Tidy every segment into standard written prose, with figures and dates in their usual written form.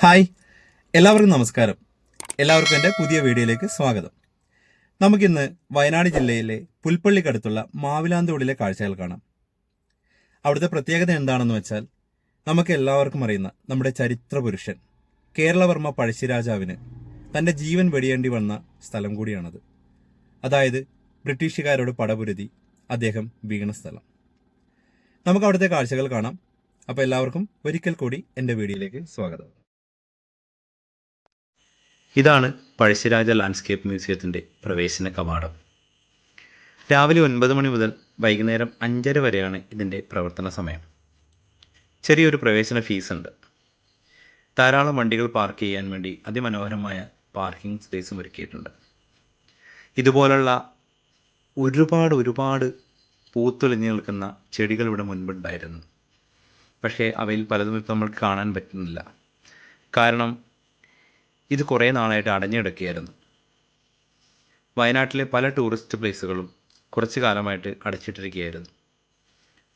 Hi, എല്ലാവർക്കും നമസ്കാരം. എല്ലാവർക്കും എൻ്റെ പുതിയ വീഡിയോയിലേക്ക് സ്വാഗതം. നമുക്കിന്ന് വയനാട് ജില്ലയിലെ പുൽപ്പള്ളിക്കടുത്തുള്ള മാവിലാന്തോടിലെ കാഴ്ചകൾ കാണാം. അവിടുത്തെ പ്രത്യേകത എന്താണെന്ന് വെച്ചാൽ, നമുക്ക് എല്ലാവർക്കും അറിയുന്ന നമ്മുടെ ചരിത്ര പുരുഷൻ കേരളവർമ്മ പഴശ്ശിരാജാവിന് തൻ്റെ ജീവൻ വെടിയേണ്ടി വന്ന സ്ഥലം കൂടിയാണത്. അതായത് ബ്രിട്ടീഷുകാരോട് പടപുരുതി അദ്ദേഹം വീണ സ്ഥലം. നമുക്ക് അവിടുത്തെ കാഴ്ചകൾ കാണാം. അപ്പോൾ എല്ലാവർക്കും ഒരിക്കൽ കൂടി എൻ്റെ വീഡിയോയിലേക്ക് സ്വാഗതം. ഇതാണ് പഴശ്ശിരാജ ലാൻഡ്സ്കേപ്പ് മ്യൂസിയത്തിൻ്റെ പ്രവേശന കവാടം. രാവിലെ 9 മണി മുതൽ വൈകുന്നേരം 5:30 വരെയാണ് ഇതിൻ്റെ പ്രവർത്തന സമയം. ചെറിയൊരു പ്രവേശന ഫീസുണ്ട്. ധാരാളം വണ്ടികൾ പാർക്ക് ചെയ്യാൻ വേണ്ടി അതിമനോഹരമായ പാർക്കിംഗ് സ്പേസും ഒരുക്കിയിട്ടുണ്ട്. ഇതുപോലുള്ള ഒരുപാട് പൂത്തൊളിഞ്ഞു നിൽക്കുന്ന ചെടികൾ ഇവിടെ മുൻപുണ്ടായിരുന്നു. പക്ഷേ അവയിൽ പലതും ഇപ്പോൾ നമ്മൾക്ക് കാണാൻ പറ്റുന്നില്ല. കാരണം ഇത് കുറേ നാളായിട്ട് അടഞ്ഞുകിടക്കുകയായിരുന്നു. വയനാട്ടിലെ പല ടൂറിസ്റ്റ് പ്ലേസുകളും കുറച്ചു കാലമായിട്ട് അടച്ചിട്ടിരിക്കുകയായിരുന്നു.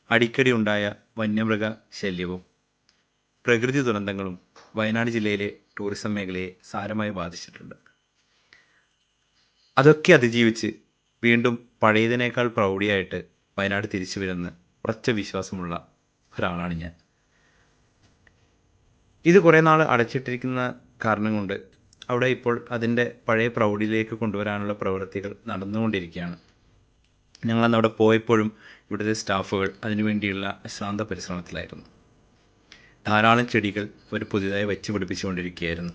അടിക്കടി ഉണ്ടായ വന്യമൃഗ ശല്യവും പ്രകൃതി ദുരന്തങ്ങളും വയനാട് ജില്ലയിലെ ടൂറിസം മേഖലയെ സാരമായി ബാധിച്ചിട്ടുണ്ട്. അതൊക്കെ അതിജീവിച്ച് വീണ്ടും പഴയതിനേക്കാൾ പ്രൗഢിയായിട്ട് വയനാട് തിരിച്ചു വരുന്ന ഉറച്ച വിശ്വാസമുള്ള ഒരാളാണ് ഞാൻ. ഇത് കുറേ നാൾ അടച്ചിട്ടിരിക്കുന്ന കാരണം കൊണ്ട് അവിടെ ഇപ്പോൾ അതിൻ്റെ പഴയ പ്രൗഢിയിലേക്ക് കൊണ്ടുവരാനുള്ള പ്രവൃത്തികൾ നടന്നുകൊണ്ടിരിക്കുകയാണ്. ഞങ്ങളന്ന് അവിടെ പോയപ്പോഴും ഇവിടുത്തെ സ്റ്റാഫുകൾ അതിനുവേണ്ടിയുള്ള അശ്രാന്ത പരിശ്രമത്തിലായിരുന്നു. ധാരാളം ചെടികൾ അവർ പുതിയതായി വെച്ച് പിടിപ്പിച്ചുകൊണ്ടിരിക്കുകയായിരുന്നു.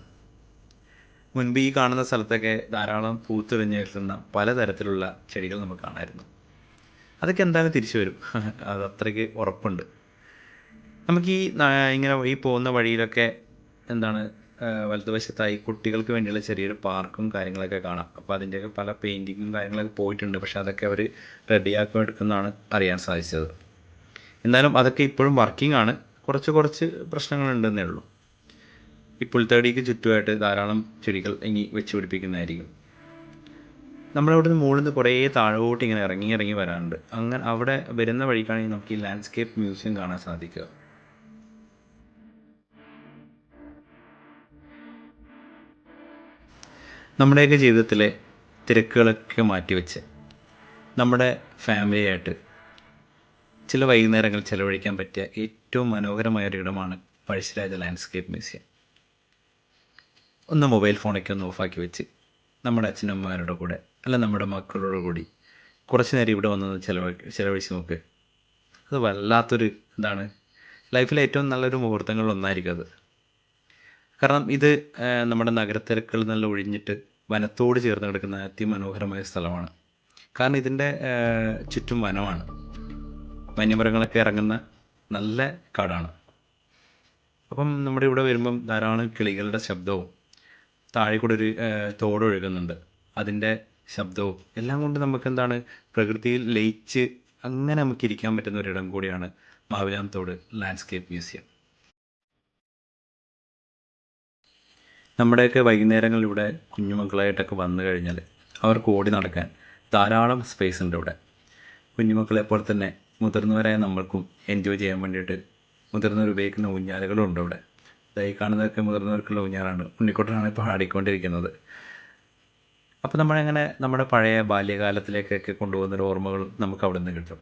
മുൻപ് ഈ കാണുന്ന സ്ഥലത്തൊക്കെ ധാരാളം പൂത്തെറിഞ്ഞ് നിൽക്കുന്ന പലതരത്തിലുള്ള ചെടികൾ നമുക്ക് കാണാമായിരുന്നു. അതൊക്കെ എന്തായാലും തിരിച്ചു വരും, അത് അത്രയ്ക്ക് ഉറപ്പുണ്ട്. നമുക്ക് ഇങ്ങനെ ഈ പോകുന്ന വഴിയിലൊക്കെ വലതുവശത്തായി കുട്ടികൾക്ക് വേണ്ടിയുള്ള ചെറിയൊരു പാർക്കും കാര്യങ്ങളൊക്കെ കാണാം. അപ്പോൾ അതിൻ്റെയൊക്കെ പല പെയിൻറ്റിങ്ങും കാര്യങ്ങളൊക്കെ പോയിട്ടുണ്ട്. പക്ഷേ അതൊക്കെ അവർ റെഡിയാക്കി എടുക്കുന്നതാണ് അറിയാൻ സാധിച്ചത്. എന്നാലും അതൊക്കെ ഇപ്പോഴും വർക്കിംഗ് ആണ്. കുറച്ച് പ്രശ്നങ്ങളുണ്ടെന്നേ ഉള്ളൂ. ഈ പുൽത്തടിക്ക് ചുറ്റുമായിട്ട് ധാരാളം ചെടികൾ ഇനി വെച്ച് പിടിപ്പിക്കുന്നതായിരിക്കും. നമ്മളവിടുന്ന് മുകളിൽ നിന്ന് കുറേ താഴോട്ട് ഇങ്ങനെ ഇറങ്ങി വരാനുണ്ട്. അങ്ങനെ അവിടെ വരുന്ന വഴിക്കാണെങ്കിൽ നമുക്ക് ഈ ലാൻഡ്സ്കേപ്പ് മ്യൂസിയം കാണാൻ സാധിക്കുക. നമ്മുടെയൊക്കെ ജീവിതത്തിലെ തിരക്കുകളൊക്കെ മാറ്റിവെച്ച് നമ്മുടെ ഫാമിലിയായിട്ട് ചില വൈകുന്നേരങ്ങൾ ചിലവഴിക്കാൻ പറ്റിയ ഏറ്റവും മനോഹരമായൊരിടമാണ് പഴശ്ശിരാജ ലാൻഡ്സ്കേപ്പ് മ്യൂസിയം. ഒന്ന് മൊബൈൽ ഫോണൊക്കെ ഒന്ന് ഓഫാക്കി വെച്ച് നമ്മുടെ അച്ഛനമ്മമാരുടെ കൂടെ അല്ല നമ്മുടെ മക്കളോട് കൂടി കുറച്ച് നേരം ഇവിടെ വന്ന് ചിലവഴിച്ച് നോക്ക്. അത് വല്ലാത്തൊരു ലൈഫിലെ ഏറ്റവും നല്ലൊരു മുഹൂർത്തങ്ങളിലൊന്നായിരിക്കും അത്. കാരണം ഇത് നമ്മുടെ നഗരത്തിരക്കുകളിൽ നിന്നെല്ലാം ഒഴിഞ്ഞിട്ട് വനത്തോട് ചേർന്ന് കിടക്കുന്ന അതിമനോഹരമായ സ്ഥലമാണ്. കാരണം ഇതിൻ്റെ ചുറ്റും വനമാണ്, വന്യമൃഗങ്ങളൊക്കെ ഇറങ്ങുന്ന നല്ല കാടാണ്. അപ്പം നമ്മുടെ ഇവിടെ വരുമ്പം ധാരാളം കിളികളുടെ ശബ്ദവും താഴെ കൂടെ ഒരു തോടൊഴുകുന്നുണ്ട്, അതിൻ്റെ ശബ്ദവും എല്ലാം കൊണ്ട് നമുക്ക് പ്രകൃതിയിൽ ലയിച്ച് അങ്ങനെ നമുക്ക് ഇരിക്കാൻ പറ്റുന്ന ഒരിടം കൂടിയാണ് മാവിലാന്തോട് ലാൻഡ്സ്കേപ്പ് മ്യൂസിയം. നമ്മുടെയൊക്കെ വൈകുന്നേരങ്ങളിലൂടെ കുഞ്ഞുമക്കളായിട്ടൊക്കെ വന്നു കഴിഞ്ഞാൽ അവർക്ക് ഓടി നടക്കാൻ ധാരാളം സ്പേസ് ഉണ്ട് ഇവിടെ. കുഞ്ഞുമക്കളെപ്പോലെ തന്നെ മുതിർന്നവരായ നമ്മൾക്കും എൻജോയ് ചെയ്യാൻ വേണ്ടിയിട്ട് മുതിർന്നവർ ഉപയോഗിക്കുന്ന ഊഞ്ഞാലുകളും ഉണ്ട് ഇവിടെ. ഈ കാണുന്നതൊക്കെ മുതിർന്നവർക്കുള്ള ഊഞ്ഞാലാണ്. ഉണ്ണിക്കുട്ടനാണ് ഇപ്പോൾ ആടിക്കൊണ്ടിരിക്കുന്നത്. അപ്പോൾ നമ്മളങ്ങനെ നമ്മുടെ പഴയ ബാല്യകാലത്തിലേക്കൊക്കെ കൊണ്ടുപോകുന്നൊരു ഓർമ്മകൾ നമുക്ക് അവിടെ നിന്ന് കിട്ടും.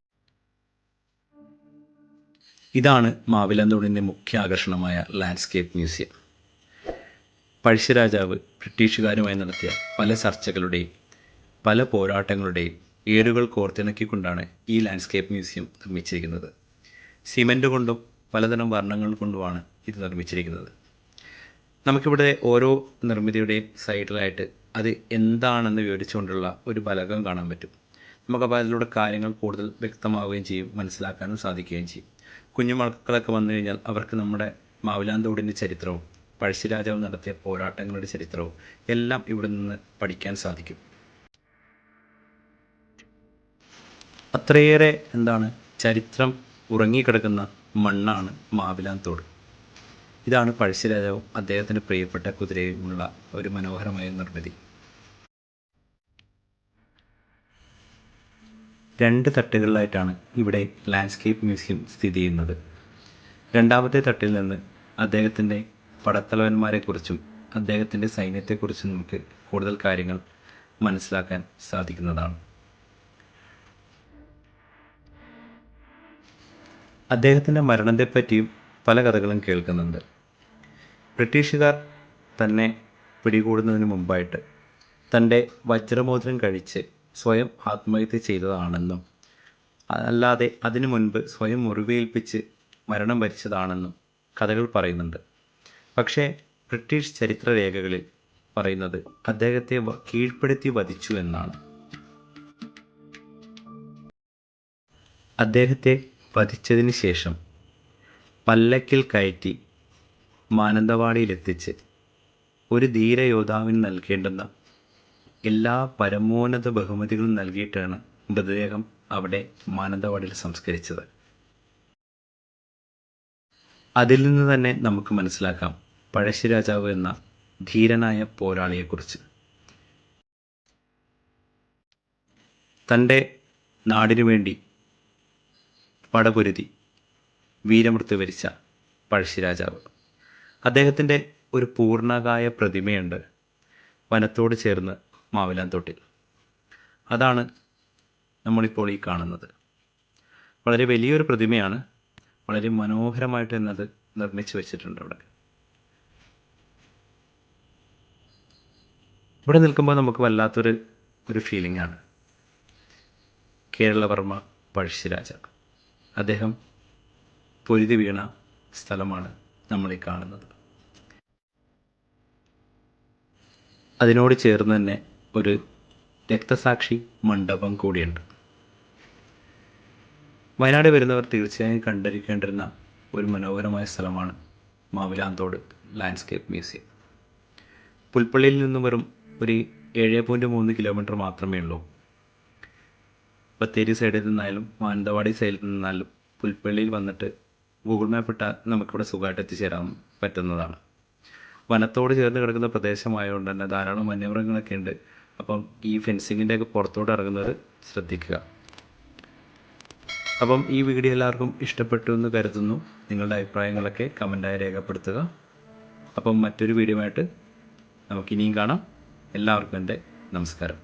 ഇതാണ് മാവിലാന്തോടിൻ്റെ മുഖ്യ ആകർഷണമായ ലാൻഡ്സ്കേപ്പ് മ്യൂസിയം. പഴശ്ശിരാജാവ് ബ്രിട്ടീഷുകാരുമായി നടത്തിയ പല ചർച്ചകളുടെയും പല പോരാട്ടങ്ങളുടെയും ഏടുകൾ കോർത്തിണക്കിക്കൊണ്ടാണ് ഈ ലാൻഡ്സ്കേപ്പ് മ്യൂസിയം നിർമ്മിച്ചിരിക്കുന്നത്. സിമൻറ്റ് കൊണ്ടും പലതരം വർണ്ണങ്ങൾ കൊണ്ടുമാണ് ഇത് നിർമ്മിച്ചിരിക്കുന്നത്. നമുക്കിവിടെ ഓരോ നിർമ്മിതിയുടെയും സൈഡിലായിട്ട് അത് എന്താണെന്ന് വിവരിച്ചുകൊണ്ടുള്ള ഒരു ഫലകം കാണാൻ പറ്റും. നമുക്കപ്പോൾ അതിലൂടെ കാര്യങ്ങൾ കൂടുതൽ വ്യക്തമാവുകയും ചെയ്യും, മനസ്സിലാക്കാനും സാധിക്കുകയും ചെയ്യും. കുഞ്ഞുമക്കളൊക്കെ വന്നു കഴിഞ്ഞാൽ അവർക്ക് നമ്മുടെ മാവിലാന്തോടിൻ്റെ ചരിത്രവും പഴശ്ശിരാജാവ് നടത്തിയ പോരാട്ടങ്ങളുടെ ചരിത്രവും എല്ലാം ഇവിടെ നിന്ന് പഠിക്കാൻ സാധിക്കും. അത്രയേറെ ചരിത്രം ഉറങ്ങിക്കിടക്കുന്ന മണ്ണാണ് മാവിലാന്തോട്. ഇതാണ് പഴശ്ശിരാജാവും അദ്ദേഹത്തിൻ്റെ പ്രിയപ്പെട്ട കുതിരയുമുള്ള ഒരു മനോഹരമായ നിർമ്മിതി. 2 തട്ടുകളിലായിട്ടാണ് ഇവിടെ ലാൻഡ്സ്കേപ്പ് മ്യൂസിയം സ്ഥിതി ചെയ്യുന്നത്. രണ്ടാമത്തെ തട്ടിൽ നിന്ന് അദ്ദേഹത്തിൻ്റെ പടത്തലവന്മാരെക്കുറിച്ചും അദ്ദേഹത്തിൻ്റെ സൈന്യത്തെക്കുറിച്ചും നമുക്ക് കൂടുതൽ കാര്യങ്ങൾ മനസ്സിലാക്കാൻ സാധിക്കുന്നതാണ്. അദ്ദേഹത്തിൻ്റെ മരണത്തെപ്പറ്റിയും പല കഥകളും കേൾക്കുന്നുണ്ട്. ബ്രിട്ടീഷുകാർ തന്നെ പിടികൂടുന്നതിന് മുമ്പായിട്ട് തൻ്റെ വജ്രമോതിരം കഴിച്ച് സ്വയം ആത്മഹത്യ ചെയ്തതാണെന്നും അല്ലാതെ അതിനു മുൻപ് സ്വയം മുറിവേൽപ്പിച്ച് മരണം വരിച്ചതാണെന്നും കഥകൾ പറയുന്നുണ്ട്. പക്ഷേ ബ്രിട്ടീഷ് ചരിത്രരേഖകളിൽ പറയുന്നത് അദ്ദേഹത്തെ കീഴ്പ്പെടുത്തി വധിച്ചു എന്നാണ്. അദ്ദേഹത്തെ വധിച്ചതിന് ശേഷം പല്ലക്കിൽ കയറ്റി മാനന്തവാടിയിലെത്തിച്ച് ഒരു ധീരയോദ്ധാവിന് നൽകേണ്ടുന്ന എല്ലാ പരമോന്നത ബഹുമതികളും നൽകിയിട്ടാണ് മൃതദേഹം അവിടെ മാനന്തവാടിയിൽ സംസ്കരിച്ചത്. അതിൽ നിന്ന് തന്നെ നമുക്ക് മനസ്സിലാക്കാം പഴശ്ശിരാജാവ് എന്ന ധീരനായ പോരാളിയെക്കുറിച്ച്. തൻ്റെ നാടിനു വേണ്ടി പടപൊരുതി വീരമൃത്യു വരിച്ച പഴശ്ശിരാജാവ്. അദ്ദേഹത്തിൻ്റെ ഒരു പൂർണ്ണകായ പ്രതിമയുണ്ട് വനത്തോട് ചേർന്ന് മാവിലാന്തോട്ടിൽ. അതാണ് നമ്മളിപ്പോൾ ഈ കാണുന്നത്. വളരെ വലിയൊരു പ്രതിമയാണ്. വളരെ മനോഹരമായിട്ട് എന്നത് നിർമ്മിച്ചു വെച്ചിട്ടുണ്ട് അവിടെ. ഇവിടെ നിൽക്കുമ്പോൾ നമുക്ക് വല്ലാത്തൊരു ഫീലിംഗ് ആണ്. കേരളവർമ്മ പഴശ്ശിരാജാവ് അദ്ദേഹം പൊരുതി വീണ സ്ഥലമാണ് നമ്മളീ കാണുന്നത്. അതിനോട് ചേർന്ന് തന്നെ ഒരു രക്തസാക്ഷി മണ്ഡപം കൂടിയുണ്ട്. വയനാട് വരുന്നവർ തീർച്ചയായും കണ്ടിരിക്കേണ്ടിരുന്ന ഒരു മനോഹരമായ സ്ഥലമാണ് മാവിലാന്തോട് ലാൻഡ്സ്കേപ്പ് മ്യൂസിയം. പുൽപ്പള്ളിയിൽ നിന്നും വെറും ഒരു 7.3 കിലോമീറ്റർ മാത്രമേ ഉള്ളൂ. ബത്തേരി സൈഡിൽ നിന്നായാലും മാനന്തവാടി സൈഡിൽ നിന്നായാലും പുൽപ്പള്ളിയിൽ വന്നിട്ട് ഗൂഗിൾ മാപ്പ് ഇട്ടാൽ നമുക്കിവിടെ സുഖമായിട്ട് എത്തിച്ചേരാൻ പറ്റുന്നതാണ്. വനത്തോട് ചേർന്ന് കിടക്കുന്ന പ്രദേശമായതുകൊണ്ട് തന്നെ ധാരാളം വന്യമൃഗങ്ങളൊക്കെ ഉണ്ട്. അപ്പം ഈ ഫെൻസിങ്ങിൻ്റെ ഒക്കെ പുറത്തോട്ട് ഇറങ്ങുന്നത് ശ്രദ്ധിക്കുക. അപ്പം ഈ വീഡിയോ എല്ലാവർക്കും ഇഷ്ടപ്പെട്ടു എന്ന് കരുതുന്നു. നിങ്ങളുടെ അഭിപ്രായങ്ങളൊക്കെ കമൻറ്റായി രേഖപ്പെടുത്തുക. അപ്പം മറ്റൊരു വീഡിയോ ആയിട്ട് നമുക്കിനിയും കാണാം. എല്ലാവർക്കും എൻ്റെ നമസ്കാരം.